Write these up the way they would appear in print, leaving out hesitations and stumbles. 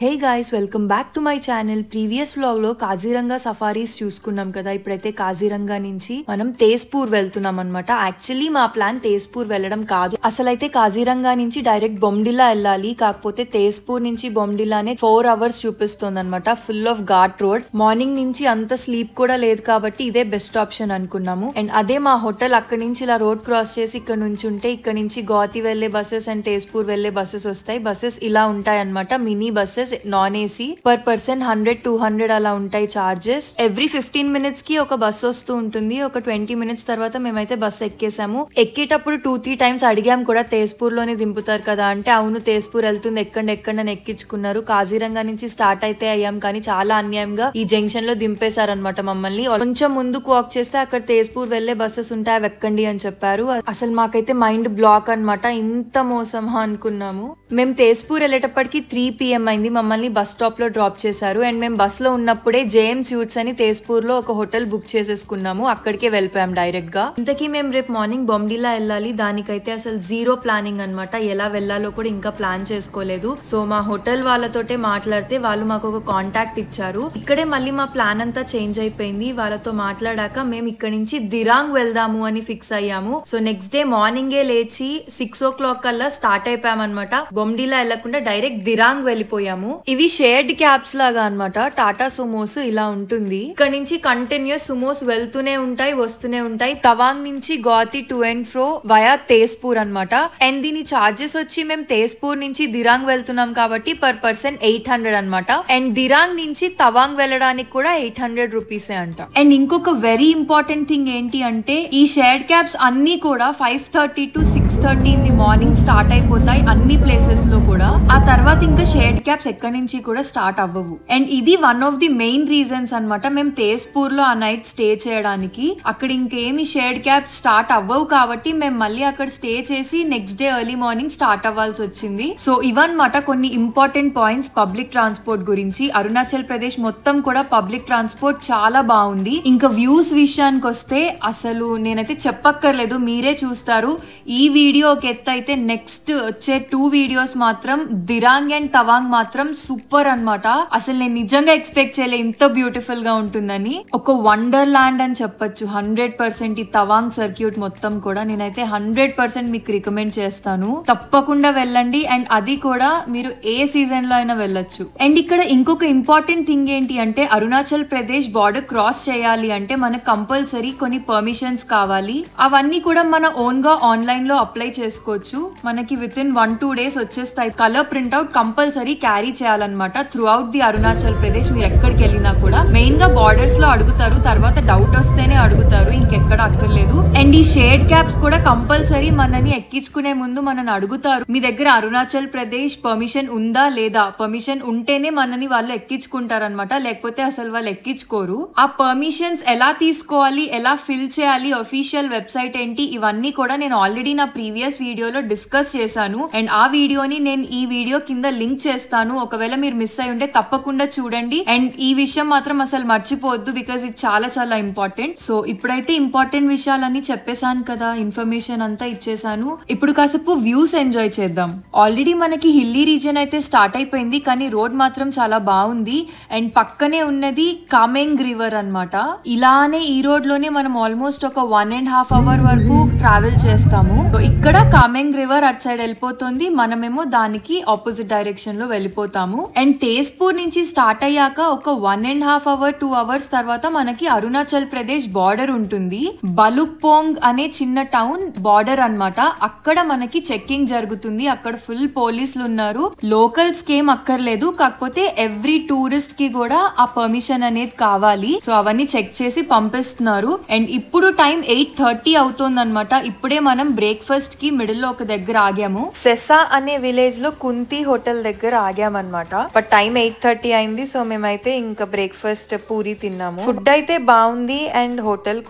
Hey guys welcome back to my channel. Previous vlog లో Kaziranga safaris చూసుకున్నాం కదా. ఇప్పుడైతే కాజీరంగా నుంచి మనం తేజ్పూర్ వెళ్తున్నాం అనమాట. యాక్చువల్లీ మా ప్లాన్ తేజ్పూర్ వెళ్ళడం కాదు. అసలైతే కాజీరంగా నుంచి డైరెక్ట్ బొమ్డిలా వెళ్ళాలి. కాకపోతే తేజ్పూర్ నుంచి బొమ్డిలానే 4 hours చూపిస్తుంది అనమాట. Full of ghat road. Morning నుంచి అంత స్లీప్ కూడా లేదు కాబట్టి ఇదే బెస్ట్ ఆప్షన్ అనుకున్నాము. అండ్ అదే మా హోటల్. అక్కడి నుంచి ఇలా రోడ్ క్రాస్ చేసి ఇక్కడ నుంచి ఉంటే ఇక్కడ నుంచి గౌహతి వెళ్లే బస్సెస్ అండ్ తేజ్పూర్ వెళ్లే బస్సెస్ వస్తాయి. బస్సెస్ ఇలా ఉంటాయి అనమాట. Mini buses non AC. Per person 100-200 అలా ఉంటాయి చార్జెస్. ఎవ్రీ 15 minutes కి ఒక బస్ వస్తూ ఉంటుంది. ఒక 20 minutes తర్వాత మేమైతే బస్ ఎక్కేసాము. ఎక్కేటప్పుడు 2-3 times అడిగాం కూడా, తేజ్పూర్ లోనే దింపుతారు కదా అంటే, అవును తేజ్పూర్ వెళ్తుంది ఎక్కండి ఎక్కించుకున్నారు. కాజీరంగా నుంచి స్టార్ట్ అయితే అయ్యాం కానీ చాలా అన్యాయంగా ఈ జంక్షన్ లో దింపేశారనమాట మమ్మల్ని. కొంచెం ముందుకు వాక్ చేస్తే అక్కడ తేజ్పూర్ వెళ్లే బస్సెస్ ఉంటాయి, అవి ఎక్కండి అని చెప్పారు. అసలు మాకైతే మైండ్ బ్లాక్ అనమాట. ఇంత మోసమా అనుకున్నాము. మేము తేజ్పూర్ వెళ్ళేటప్పటికి 3 PM అయింది. మమ్మల్ని బస్ స్టాప్ లో డ్రాప్ చేశారు. అండ్ మేము బస్ లో ఉన్నప్పుడే జేఎం స్యూట్స్ అని తేజ్పూర్ లో ఒక హోటల్ బుక్ చేసేసుకున్నాము. అక్కడికే వెళ్ళిపోయాం డైరెక్ట్ గా. ఇంతకీ మేము రేపు మార్నింగ్ బొమ్డిలా వెళ్ళాలి. దానికైతే అసలు జీరో ప్లానింగ్ అనమాట. ఎలా వెళ్ళాలో కూడా ఇంకా ప్లాన్ చేసుకోలేదు. సో మా హోటల్ వాళ్ళతోటే మాట్లాడితే వాళ్ళు మాకు ఒక కాంటాక్ట్ ఇచ్చారు. ఇక్కడే మళ్ళీ మా ప్లాన్ అంతా చేంజ్ అయిపోయింది. వాళ్ళతో మాట్లాడాక మేము ఇక్కడ నుంచి దిరాంగ్ వెళ్దాము అని ఫిక్స్ అయ్యాము. సో నెక్స్ట్ డే మార్నింగే లేచి 6 o'clock కల్లా స్టార్ట్ అయిపోయాం అనమాట. బొమ్డిలా వెళ్లకుండా డైరెక్ట్ దిరాంగ్ వెళ్ళిపోయాము. ఇవి షేర్డ్ క్యాబ్స్ లాగా అనమాట. టాటా సుమోస్ ఇలా ఉంటుంది. ఇక్కడ నుంచి కంటిన్యూస్ సుమోస్ వెళ్తూనే ఉంటాయి, వస్తూనే ఉంటాయి. తవాంగ్ నుంచి Guwahati to and fro via Tezpur అనమాట. అండ్ దీని చార్జెస్ వచ్చి మేము తేజ్పూర్ నుంచి దిరాంగ్ వెళ్తున్నాం కాబట్టి పర్ పర్సన్ 800 అనమాట. అండ్ దిరాంగ్ నుంచి తవాంగ్ వెళ్ళడానికి కూడా 800 రూపీస్ అంట. అండ్ ఇంకొక వెరీ ఇంపార్టెంట్ థింగ్ ఏంటి అంటే, ఈ షేర్డ్ క్యాబ్స్ అన్ని కూడా 5:30 to 6:30 in the morning start అయిపోతాయి అన్ని ప్లేసెస్ లో కూడా. ఆ తర్వాత ఇంకా షేర్డ్ క్యాబ్స్ ఎక్కడి నుంచి కూడా స్టార్ట్ అవ్వవు. అండ్ ఇది one of the main reasons అనమాట మేము తేజ్పూర్ లో ఆ నైట్ స్టే చేయడానికి. అక్కడ ఇంకేమి షేర్డ్ క్యాబ్ స్టార్ట్ అవ్వవు కాబట్టి మేము మళ్ళీ అక్కడ స్టే చేసి next day early morning start అవ్వాల్సి వచ్చింది. సో ఇవన్నమాట కొన్ని ఇంపార్టెంట్ పాయింట్స్ పబ్లిక్ ట్రాన్స్పోర్ట్ గురించి. అరుణాచల్ ప్రదేశ్ మొత్తం కూడా పబ్లిక్ ట్రాన్స్పోర్ట్ చాలా బాగుంది. ఇంకా వ్యూస్ విషయానికి వస్తే అసలు నేనైతే చెప్పక్కర్లేదు, మీరే చూస్తారు. ఈ వీడియో ఒక ఎత్తు అయితే నెక్స్ట్ వచ్చే 2 videos మాత్రం దిరాంగ్ అండ్ తవాంగ్ మాత్రం సూపర్ అన్నమాట. అసలు నేను నిజంగా ఎక్స్పెక్ట్ చేయలే ఇంత బ్యూటిఫుల్ గా ఉంటుందని. ఒక వండర్ ల్యాండ్ అని చెప్పొచ్చు 100%. ఈ తవాంగ్ సర్క్యూట్ మొత్తం కూడా నేనైతే 100% మీకు రికమెండ్ చేస్తాను. తప్పకుండా వెళ్ళండి. అండ్ అది కూడా మీరు ఏ సీజన్ లో అయినా వెళ్ళొచ్చు. అండ్ ఇక్కడ ఇంకొక ఇంపార్టెంట్ థింగ్ ఏంటి అంటే, అరుణాచల్ ప్రదేశ్ బార్డర్ క్రాస్ చేయాలి అంటే మనకు కంపల్సరీ కొన్ని పర్మిషన్స్ కావాలి. అవన్నీ కూడా మన ఓన్ గా ఆన్లైన్ లో అప్లై చేసుకోవచ్చు. మనకి విత్ ఇన్ 1-2 days వచ్చేస్తాయి. కలర్ ప్రింట్అవుట్ కంపల్సరీ క్యారీ చేయాలన్నమాట through out the Arunachal Pradesh. మీరు ఎక్కడికి వెళ్ళినా కూడా మెయిన్ గా బార్డర్స్ లో అడుగుతారు, తర్వాత డౌట్ వస్తేనే అడుగుతారు, ఇంకెక్కడ అక్కర్లేదు. అండ్ ఈ షేర్డ్ క్యాబ్స్ కూడా కంపల్సరీ మనని ఎక్కించుకునే ముందు మనని అడుగుతారు, మీ దగ్గర అరుణాచల్ ప్రదేశ్ పర్మిషన్ ఉందా లేదా. పర్మిషన్ ఉంటేనే మనని వాళ్ళు ఎక్కించుకుంటారనమాట, లేకపోతే అసలు వాళ్ళు ఎక్కించుకోరు. ఆ పర్మిషన్స్ ఎలా తీసుకోవాలి, ఎలా ఫిల్ చేయాలి, అఫీషియల్ వెబ్సైట్ ఏంటి, ఇవన్నీ కూడా నేను ఆల్రెడీ నా ప్రీవియస్ వీడియోలో డిస్కస్ చేశాను. అండ్ ఆ వీడియోని నేను ఈ వీడియో కింద లింక్ చేస్తాను. ఒకవేళ మీరు మిస్ అయి ఉంటే తప్పకుండా చూడండి. అండ్ ఈ విషయం మాత్రం అసలు మర్చిపోవద్దు, బికాజ్ ఇది చాలా చాలా ఇంపార్టెంట్. సో ఇప్పుడైతే ఇంపార్టెంట్ విషయాలన్నీ చెప్పేశాను కదా, ఇన్ఫర్మేషన్ అంతా ఇచ్చేసాను. ఇప్పుడు కాసేపు వ్యూస్ ఎంజాయ్ చేద్దాం. ఆల్రెడీ మనకి హిల్లీ రీజన్ అయితే స్టార్ట్ అయిపోయింది, కానీ రోడ్ మాత్రం చాలా బాగుంది. అండ్ పక్కనే ఉన్నది కామెంగ్ రివర్ అన్నమాట. ఇలానే ఈ రోడ్ లోనే మనం ఆల్మోస్ట్ ఒక 1.5 hour వరకు ట్రావెల్ చేస్తాము. ఇక్కడ కామెంగ్ రివర్ అట్ సైడ్ వెళ్ళిపోతుంది, మనమేమో దానికి ఆపోజిట్ డైరెక్షన్ లో వెళ్ళిపోతాము. అండ్ తేజ్పూర్ నుంచి స్టార్ట్ అయ్యాక ఒక 1.5 hour 2 hours తర్వాత మనకి అరుణాచల్ ప్రదేశ్ బార్డర్ ఉంటుంది. బలుక్పోంగ్ అనే చిన్న టౌన్ బార్డర్ అన్నమాట. అక్కడ మనకి చెక్కింగ్ జరుగుతుంది. అక్కడ ఫుల్ పోలీసులు ఉన్నారు. లోకల్స్ కి ఏం అక్కర్లేదు, కాకపోతే ఎవ్రీ టూరిస్ట్ కి కూడా ఆ పర్మిషన్ అనేది కావాలి. సో అవన్నీ చెక్ చేసి పంపిస్తున్నారు. అండ్ ఇప్పుడు టైం 8:30 అవుతుంది అనమాట. ఇప్పుడే మనం బ్రేక్ఫాస్ట్ కి మిడిల్ లో ఒక దగ్గర ఆగాము. సెసా అనే విలేజ్ లో కుంతి హోటల్ దగ్గర ఆగామన్నమాట. బట్ టైం 8:30 అయింది. సో మేమైతే ఇంకా బ్రేక్ఫాస్ట్ పూరి తిన్నాము. ఫుడ్ అయితే బాగుంది అండ్ హోటల్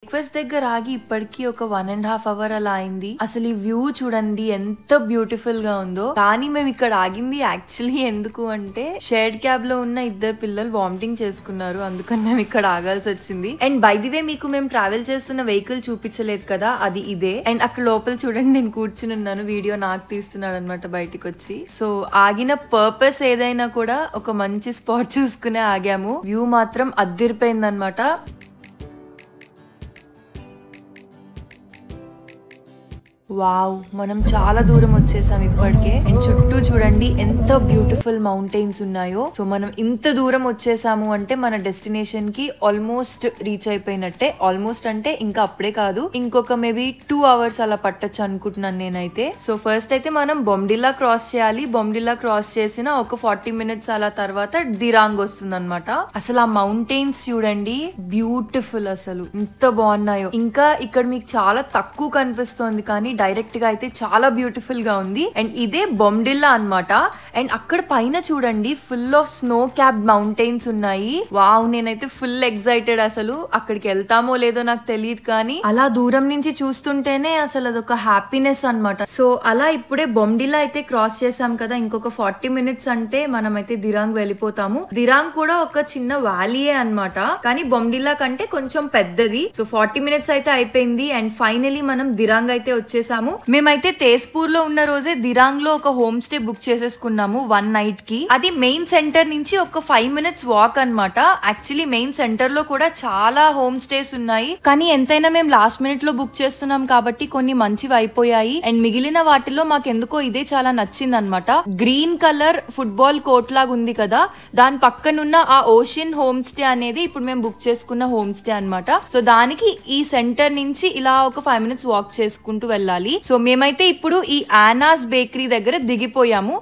బ్రేక్ఫాస్ట్ దగ్గర ఆగి ఇప్పటికి ఒక 1.5 hours అలా అయింది. అసలు ఈ వ్యూ చూడండి ఎంత బ్యూటిఫుల్ గా ఉందో. కానీ మేము ఇక్కడ ఆగింది యాక్చువల్లీ ఎందుకు అంటే షేర్డ్ క్యాబ్ లో ఉన్న 2 పిల్లలు వామిటింగ్ చేసుకున్నారు, అందుకని మేము ఇక్కడ ఆగాల్సి వచ్చింది. అండ్ బై ది వే మీకు మేము ట్రావెల్ చేస్తున్న వెహికల్ చూపించలేదు కదా, అది ఇదే. అండ్ అక్కడ లోపల చూడండి నేను కూర్చుని ఉన్నాను, వీడియో నాకు తీస్తున్నాడు అనమాట బయటికి వచ్చి. సో ఆగిన పర్పస్ ఏదైనా కూడా ఒక మంచి స్పాట్ చూసుకునే ఆగాము. వ్యూ మాత్రం అద్దిరిపోయింది అనమాట. వావ్, మనం చాలా దూరం వచ్చేసాం ఇప్పటికే. అండ్ చుట్టూ చూడండి ఎంత బ్యూటిఫుల్ మౌంటైన్స్ ఉన్నాయో. సో మనం ఇంత దూరం వచ్చేసాము అంటే మన డెస్టినేషన్ కి ఆల్మోస్ట్ రీచ్ అయిపోయినట్టే. ఆల్మోస్ట్ అంటే ఇంకా అప్పుడే కాదు, ఇంకొక మేబీ 2 hours అలా పట్టొచ్చు అనుకుంటున్నాను నేనైతే. సో ఫస్ట్ అయితే మనం బొమ్డిల్లా క్రాస్ చేయాలి. బొమ్డిల్లా క్రాస్ చేసిన ఒక 40 minutes అలా తర్వాత దిరాంగ్ వస్తుంది అనమాట. అసలు ఆ మౌంటైన్స్ చూడండి, బ్యూటిఫుల్, అసలు ఎంత బాగున్నాయో. ఇంకా ఇక్కడ మీకు చాలా తక్కువ కనిపిస్తోంది కానీ డైరెక్ట్ గా అయితే చాలా బ్యూటిఫుల్ గా ఉంది. అండ్ ఇదే బొమ్డిల్లా అన్నమాట. అండ్ అక్కడ పైన చూడండి full of snow cap mountains ఉన్నాయి. వావ్, నేనైతే ఫుల్ ఎక్సైటెడ్. అసలు అక్కడికి వెళ్తామో లేదో నాకు తెలియదు కానీ అలా దూరం నుంచి చూస్తుంటేనే అసలు అదొక హ్యాపీనెస్ అన్నమాట. సో అలా ఇప్పుడే బొమ్డిల్లా అయితే క్రాస్ చేసాం కదా, ఇంకొక 40 minutes అంటే మనమైతే దిరాంగ్ వెళ్ళిపోతాము. దిరాంగ్ కూడా ఒక చిన్న వ్యాలీయే అన్నమాట, కానీ బొమ్డిల్లా కంటే కొంచెం పెద్దది. సో 40 minutes అయితే అయిపోయింది. అండ్ ఫైనలీ మనం దిరాంగ్ అయితే వచ్చేసాము. మేమైతే తేజ్పూర్ లో ఉన్న రోజే దిరాంగ్ లో ఒక హోమ్ స్టే బుక్ చేసేసుకున్నాము 1 night కి. అది మెయిన్ సెంటర్ నుంచి ఒక 5 minutes వాక్ అన్నమాట. యాక్చువల్లీ మెయిన్ సెంటర్ లో కూడా చాలా హోమ్ స్టేస్ ఉన్నాయి, కానీ ఎంతైనా మేము లాస్ట్ మినిట్ లో బుక్ చేస్తున్నాం కాబట్టి కొన్ని మంచివి అయిపోయాయి. అండ్ మిగిలిన వాటిలో మాకెందుకో ఇదే చాలా నచ్చింది అనమాట. గ్రీన్ కలర్ ఫుట్బాల్ కోర్ట్ లాగా ఉంది కదా, దాని పక్కనున్న ఆ ఓషన్ హోమ్ స్టే అనేది ఇప్పుడు మేము బుక్ చేసుకున్న హోమ్ స్టే అనమాట. సో దానికి ఈ సెంటర్ నుంచి ఇలా ఒక 5 minutes వాక్ చేసుకుంటూ వెళ్ళాలి. సో మేమైతే ఇప్పుడు ఈ ఆనాస్ బేకరీ దగ్గర దిగిపోయాము.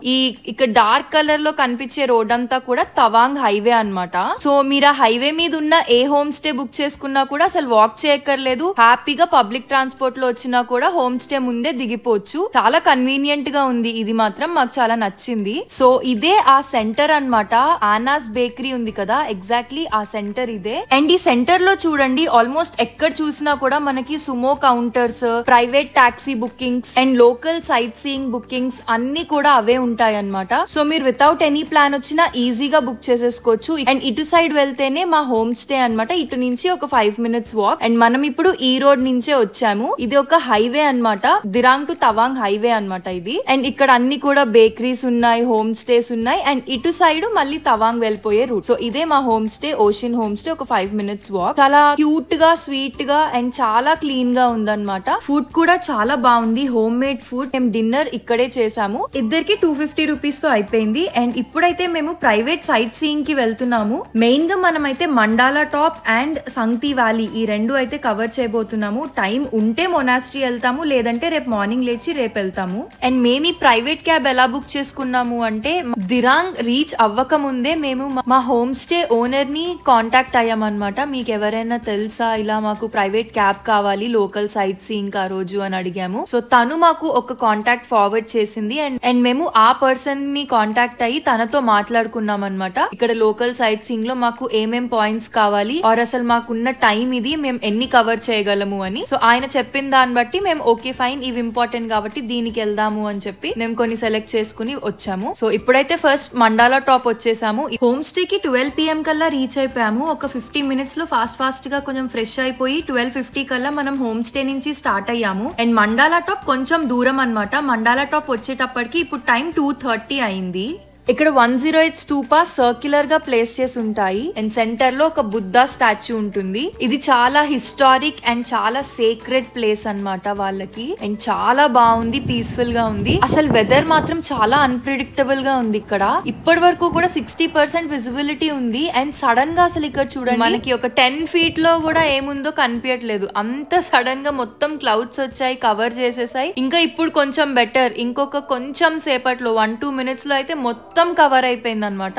ఇక్కడ డార్క్ కలర్ లో కనిపించే రోడ్ అంతా కూడా తవాంగ్ హైవే అన్నమాట. సో మీరు ఆ హైవే మీద ఉన్న ఏ హోమ్ స్టే బుక్ చేసుకున్నా కూడా అసలు వాక్ చేయక్కర్లేదు. హ్యాపీగా పబ్లిక్ ట్రాన్స్పోర్ట్ లో వచ్చినా కూడా హోమ్ స్టే ముందే దిగిపోవచ్చు. చాలా కన్వీనియంట్ గా ఉంది. ఇది మాత్రం మాకు చాలా నచ్చింది. సో ఇదే ఆ సెంటర్ అన్నమాట. ఆనాస్ బేకరీ ఉంది కదా, ఎగ్జాక్ట్లీ ఆ సెంటర్ ఇదే. అండ్ ఈ సెంటర్ లో చూడండి ఆల్మోస్ట్ ఎక్కడ చూసినా కూడా మనకి Sumo counters, private taxi bookings and local sight seeing bookings అన్ని కూడా అవే ఉంటాయి అన్నమాట. సో మీరు వితౌట్ ఎనీ ప్లాన్ వచ్చినా ఈజీగా బుక్ చేసేసుకోవచ్చు. అండ్ ఇటు సైడ్ వెళ్తేనే మా హోమ్ స్టే అన్నమాట. ఇటు నుంచి ఒక 5 minutes వాక్. అండ్ మనం ఇప్పుడు ఈ రోడ్ నుంచే వచ్చాము. ఇది ఒక హైవే అన్నమాట, దిరాంగ్ టు తవాంగ్ హైవే అన్నమాట ఇది. అండ్ ఇక్కడ అన్ని కూడా బేకరీస్ ఉన్నాయి, హోమ్ స్టేస్ ఉన్నాయి. అండ్ ఇటు సైడ్ మళ్ళీ తవాంగ్ వెళ్ళిపోయే రూట్. సో ఇదే మా home stay, ocean home stay. ఒక 5 minutes వాక్. చాలా క్యూట్ గా, స్వీట్ గా అండ్ చాలా క్లీన్ గా ఉందన్నమాట. ఫుడ్ కూడా చాలా బాగుంది, హోమ్ మేడ్ ఫుడ్. మేము డిన్నర్ ఇక్కడే చేసాము. ఇద్దరికి 250 rupees తో అయిపోయింది. అండ్ ఇప్పుడైతే మేము ప్రైవేట్ సైట్ సీయింగ్ కి వెళ్తున్నాము. మెయిన్ గా మనమైతే mandala top and Sangti valley ఈ రెండు అయితే కవర్ చేయబోతున్నాము. టైం ఉంటే మొనాస్ట్రీ వెళ్తాము, లేదంటే రేపు మార్నింగ్ లేచి రేపు వెళ్తాము. అండ్ మేము ఈ ప్రైవేట్ క్యాబ్ ఎలా బుక్ చేసుకున్నాము అంటే దిరాంగ్ రీచ్ అవ్వక ముందే మేము మా హోమ్ స్టే ఓనర్ ని కాంటాక్ట్ అయ్యామన్నమాట. మీకు ఎవరైనా తెలుసా ఇలా మాకు ప్రైవేట్ క్యాబ్ కావాలి లోకల్ సైట్ సీయింగ్ ఆ రోజు అని అడిగాము. సో తను మాకు ఒక కాంటాక్ట్ ఫార్వర్డ్ చేసింది. అండ్ మేము ఆ పర్సన్ ని కాంటాక్ట్ అయ్యి తనతో మాట్లాడుకున్నాం అనమాట. ఇక్కడ లోకల్ సైట్ సీయింగ్ లో మాకు ఏమేం పాయింట్స్ కావాలి, ఆర్ అసలు మాకున్న టైం ఇది, మేము ఎన్ని కవర్ చేయగలము అని. సో ఆయన చెప్పిన దాన్ని బట్టి మేము ఓకే ఫైన్, ఇవి ఇంపార్టెంట్ కాబట్టి దీనికి వెళ్దాము అని చెప్పి మేము కొన్ని సెలెక్ట్ చేసుకుని వచ్చాము. సో ఇప్పుడైతే ఫస్ట్ మండాలా టాప్ వచ్చేసాము. హోమ్ స్టే కి 12 PM కల్లా రీచ్ అయిపోయాము. ఒక 50 minutes లో ఫాస్ట్ గా కొంచెం ఫ్రెష్ అయిపోయి 12:50 కల్లా మనం హోమ్ స్టే నుంచి స్టార్ట్ అయ్యాము. అండ్ మండాలా టాప్ కొంచెం దూరం అన్నమాట. మండాలా టాప్ వచ్చేటప్పటికి ఇప్పుడు టైం 2:30 అయింది. ఇక్కడ 108 స్తూపా సర్క్యులర్ గా ప్లేస్ చేసి ఉంటాయి. అండ్ సెంటర్ లో ఒక బుద్ధ స్టాచ్యూ ఉంటుంది. ఇది చాలా హిస్టారిక్ అండ్ చాలా సేక్రెడ్ ప్లేస్ అన్నమాట వాళ్ళకి. అండ్ చాలా బాగుంది, పీస్ఫుల్ గా ఉంది. అసలు వెదర్ మాత్రం చాలా అన్ప్రిడిక్టబుల్ గా ఉంది ఇక్కడ. ఇప్పటి వరకు కూడా 60% విజిబిలిటీ ఉంది. అండ్ సడన్ గా అసలు ఇక్కడ చూడండి మనకి ఒక 10 feet లో కూడా ఏముందో కనిపించట్లేదు. అంత సడన్ గా మొత్తం క్లౌడ్స్ వచ్చాయి, కవర్ చేసేసాయి. ఇంకా ఇప్పుడు కొంచెం బెటర్, ఇంకొక కొంచెం సేపట్లో 1-2 minutes లో అయితే మొత్తం కవర్ అయిపోయింది అనమాట.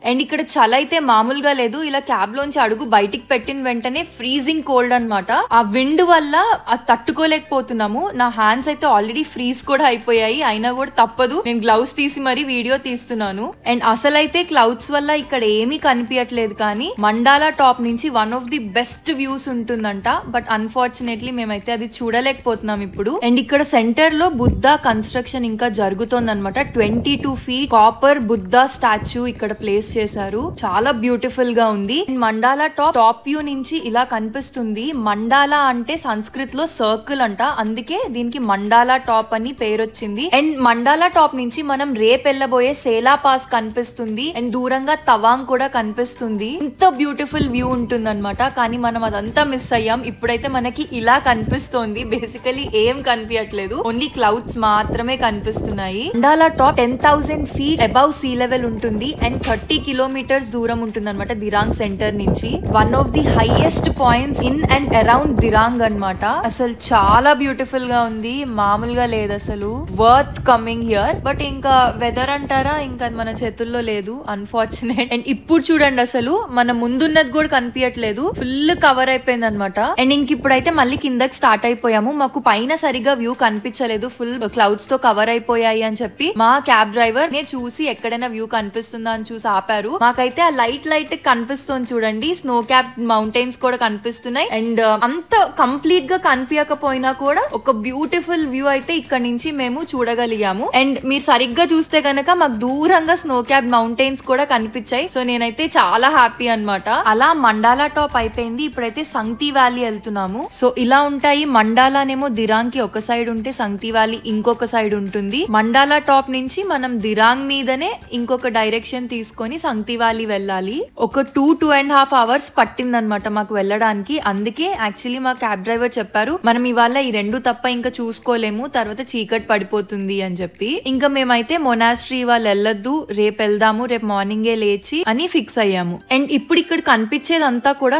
అండ్ ఇక్కడ చలి అయితే మామూలుగా లేదు. ఇలా క్యాబ్ లోంచి అడుగు బయటికి పెట్టిన వెంటనే ఫ్రీజింగ్ కోల్డ్ అన్నమాట. ఆ విండ్ వల్ల అది తట్టుకోలేకపోతున్నాము. నా హ్యాండ్స్ అయితే ఆల్రెడీ ఫ్రీజ్ కూడా అయిపోయాయి. అయినా కూడా తప్పదు, నేను గ్లౌస్ తీసి మరీ వీడియో తీస్తున్నాను. అండ్ అసలైతే క్లౌడ్స్ వల్ల ఇక్కడ ఏమీ కనిపించట్లేదు, కానీ మండాలా టాప్ నుంచి one of the best views ఉంటుందంట. బట్ అన్ఫార్చునేట్లీ మేమైతే అది చూడలేకపోతున్నాం ఇప్పుడు. అండ్ ఇక్కడ సెంటర్ లో బుద్ధ కన్స్ట్రక్షన్ ఇంకా జరుగుతోంది అనమాట. 22 feet కాపర్ బుద్ధ స్టాచ్యూ ఇక్కడ ప్లేస్ చేశారు. చాలా బ్యూటిఫుల్ గా ఉంది. మండాలా టాప్ వ్యూ నుంచి ఇలా కనిపిస్తుంది. మండాలా అంటే సంస్కృత్ లో సర్కిల్ అంట, అందుకే దీనికి మండాలా టాప్ అని పేరు వచ్చింది. అండ్ మండాలా టాప్ నుంచి మనం రేపు వెళ్ళబోయే సేలా పాస్ కనిపిస్తుంది. అండ్ దూరంగా తవాంగ్ కూడా కనిపిస్తుంది. ఇంత బ్యూటిఫుల్ వ్యూ ఉంటుంది అనమాట. కానీ మనం అదంతా మిస్ అయ్యాం. ఇప్పుడైతే మనకి ఇలా కనిపిస్తోంది. బేసికలీ ఏం కనిపించట్లేదు, ఓన్లీ క్లౌడ్స్ మాత్రమే కనిపిస్తున్నాయి. Mandala top 10,000 feet above sea level ఉంటుంది. అండ్ 30 kilometers దూరం ఉంటుంది అనమాట దిరాంగ్ సెంటర్ నుంచి. One of the highest points in and around Dirang అనమాట. అసలు చాలా బ్యూటిఫుల్ గా ఉంది, మామూలుగా లేదు అసలు. Worth coming here. బట్ ఇంకా వెదర్ అంటారా, ఇంకా మన చేతుల్లో లేదు, అన్ఫార్చునేట్. అండ్ ఇప్పుడు చూడండి, అసలు మన ముందున్నది కూడా కనిపించట్లేదు, ఫుల్ కవర్ అయిపోయింది అనమాట. అండ్ ఇంక ఇప్పుడైతే మళ్ళీ కిందకి స్టార్ట్ అయిపోయాము. మాకు పైన సరిగా వ్యూ కనిపించలేదు, ఫుల్ క్లౌడ్స్ తో కవర్ అయిపోయాయి అని చెప్పి మా క్యాబ్ డ్రైవర్ నే చూసి ఎక్కడైనా వ్యూ కనిపిస్తుందా అని చూసి ఆపారు. మాకైతే ఆ లైట్ కనిపిస్తుంది చూడండి, స్నో క్యాప్ మౌంటైన్స్ కూడా కనిపిస్తున్నాయి. అండ్ అంత కంప్లీట్ గా కనిపించకపోయినా కూడా ఒక బ్యూటిఫుల్ వ్యూ అయితే ఇక్కడ నుంచి మేము చూడగలిగాము. అండ్ మీరు సరిగ్గా చూస్తే గనక మాకు దూరంగా స్నో క్యాప్ మౌంటైన్స్ కూడా కనిపించాయి. సో నేనైతే చాలా హ్యాపీ అన్నమాట. అలా మండాలా టాప్ అయిపోయింది. ఇప్పుడైతే సంగ్తి వ్యాలీ వెళ్తున్నాము. సో ఇలా ఉంటాయి. మండాలానేమో దిరాంగ్ కి ఒక సైడ్ ఉంటే సంగ్తి వ్యాలీ ఇంకొక సైడ్ ఉంటుంది. మండాలా టాప్ నుంచి మనం దిరాంగ్ మీదనే ఇంకొక డైరెక్షన్ తీసుకొని సంగ్తి వ్యాలీ వెళ్ళాలి. ఒక 2.5 hours పట్టిందనమాట మాకు వెళ్ళడానికి. అందుకే యాక్చువల్లీ మా క్యాబ్ డ్రైవర్ చెప్పారు, మనం ఇవాళ ఈ రెండు తప్ప ఇంకా చూసుకోలేము, తర్వాత చీకటి పడిపోతుంది అని చెప్పి. ఇంకా మేమైతే మొనాస్ట్రీ వాళ్ళు వెళ్ళొద్దు, రేపు వెళ్దాము, రేపు మార్నింగే లేచి అని ఫిక్స్ అయ్యాము. అండ్ ఇప్పుడు ఇక్కడ కనిపించేదంతా కూడా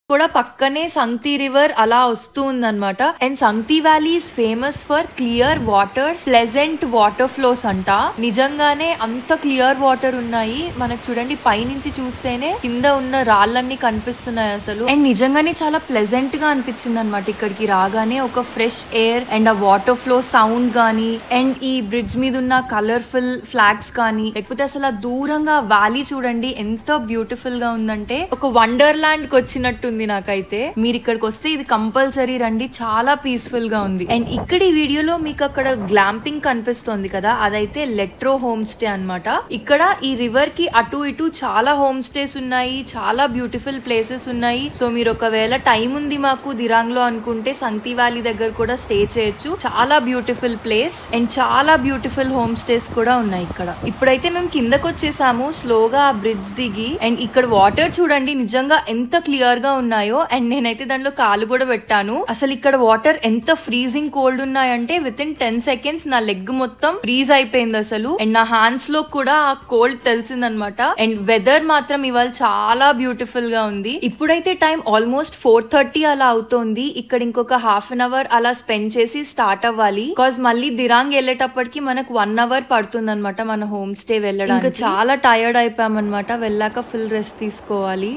కూడా పక్కనే సంగ్తి రివర్ అలా వస్తూ ఉందన్నమాట. And Sangti valley is famous for clear waters, pleasant water flows అంట. నిజంగానే అంత క్లియర్ వాటర్ ఉన్నాయి. మనకు చూడండి పైనుంచి చూస్తేనే కింద ఉన్న రాళ్ళన్నీ కనిపిస్తున్నాయి అసలు. అండ్ నిజంగానే చాలా ప్లెజెంట్ గా అనిపించింది అనమాట ఇక్కడికి రాగానే. ఒక ఫ్రెష్ ఎయిర్ అండ్ ఆ వాటర్ ఫ్లో సౌండ్ గానీ, అండ్ ఈ బ్రిడ్జ్ మీద ఉన్న కలర్ఫుల్ ఫ్లాగ్స్ కానీ, లేకపోతే అసలు దూరంగా వ్యాలీ చూడండి ఎంత బ్యూటిఫుల్ గా ఉందంటే ఒక వండర్ ల్యాండ్ కి వచ్చినట్టు నాకైతే. మీరు ఇక్కడికి వస్తే ఇది కంపల్సరీ రండి, చాలా పీస్ఫుల్ గా ఉంది. అండ్ ఇక్కడ ఈ వీడియోలో మీకు అక్కడ గ్లాంపింగ్ కనిపిస్తోంది కదా, అదైతే లెట్రో హోమ్ స్టే అనమాట. ఇక్కడ ఈ రివర్ కి అటు ఇటు చాలా హోమ్ స్టేస్ ఉన్నాయి, చాలా బ్యూటిఫుల్ ప్లేసెస్ ఉన్నాయి. సో మీరు ఒకవేళ టైం ఉంది మాకు దిరాంగ్ లో అనుకుంటే సంగ్తి వ్యాలీ దగ్గర కూడా స్టే చేయొచ్చు. చాలా బ్యూటిఫుల్ ప్లేస్ అండ్ చాలా బ్యూటిఫుల్ హోమ్ స్టేస్ కూడా ఉన్నాయి ఇక్కడ. ఇప్పుడైతే మేము కిందకు వచ్చేసాము స్లోగా ఆ బ్రిడ్జ్ దిగి. అండ్ ఇక్కడ వాటర్ చూడండి నిజంగా ఎంత క్లియర్ గా ఉన్నాయో. అండ్ నేనైతే దాంట్లో కాలు కూడా పెట్టాను. అసలు ఇక్కడ వాటర్ ఎంత ఫ్రీజింగ్ కోల్డ్ ఉన్నాయంటే విత్ ఇన్ 10 seconds నా లెగ్ మొత్తం ఫ్రీజ్ అయిపోయింది అసలు. అండ్ నా హ్యాండ్స్ లో కూడా ఆ కోల్డ్ తెలిసిందనమాట. అండ్ వెదర్ మాత్రం ఇవాళ చాలా బ్యూటిఫుల్ గా ఉంది. ఇప్పుడైతే టైం ఆల్మోస్ట్ 4:30 అలా అవుతోంది. ఇక్కడ ఇంకొక హాఫ్ అన్ అవర్ అలా స్పెండ్ చేసి స్టార్ట్ అవ్వాలి. బికాజ్ మళ్ళీ దిరాంగ్ వెళ్ళేటప్పటికి మనకు 1 hour పడుతుంది అనమాట మన హోమ్ స్టే వెళ్ళడానికి. ఇంకా చాలా టైర్డ్ అయిపోయామన్నమాట. వెళ్ళాక ఫుల్ రెస్ట్ తీసుకోవాలి.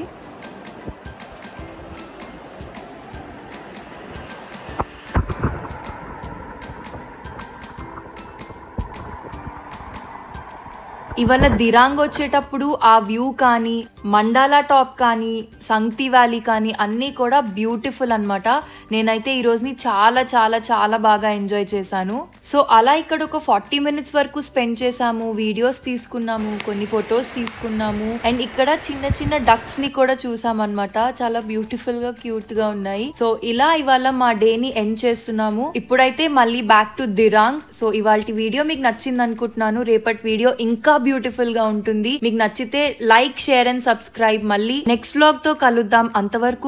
ఇవాళ దిరాంగ్ వచ్చేటప్పుడు ఆ వ్యూ కానీ, మండాలా టాప్ కానీ, సంగ్తి వ్యాలీ కానీ అన్నీ కూడా బ్యూటిఫుల్ అనమాట. నేనైతే ఈ రోజుని చాలా చాలా చాలా బాగా ఎంజాయ్ చేశాను. సో అలా ఇక్కడ ఒక 40 minutes వరకు స్పెండ్ చేసాము. వీడియోస్ తీసుకున్నాము, కొన్ని ఫొటోస్ తీసుకున్నాము. అండ్ ఇక్కడ చిన్న చిన్న డక్స్ ని కూడా చూసామన్నమాట. చాలా బ్యూటిఫుల్ గా క్యూట్ గా ఉన్నాయి. సో ఇలా ఇవాళ మా డే ని ఎండ్ చేస్తున్నాము. ఇప్పుడైతే మళ్ళీ బ్యాక్ టు దిరాంగ్. సో ఇవాళ వీడియో మీకు నచ్చింది అనుకుంటున్నాను. రేపటి వీడియో ఇంకా బ్యూటిఫుల్ గా ఉంటుంది. మీకు నచ్చితే లైక్, షేర్ అండ్ సబ్స్క్రైబ్. మళ్ళీ నెక్స్ట్ వ్లాగ్ తో కలుద్దాం. అంతవరకు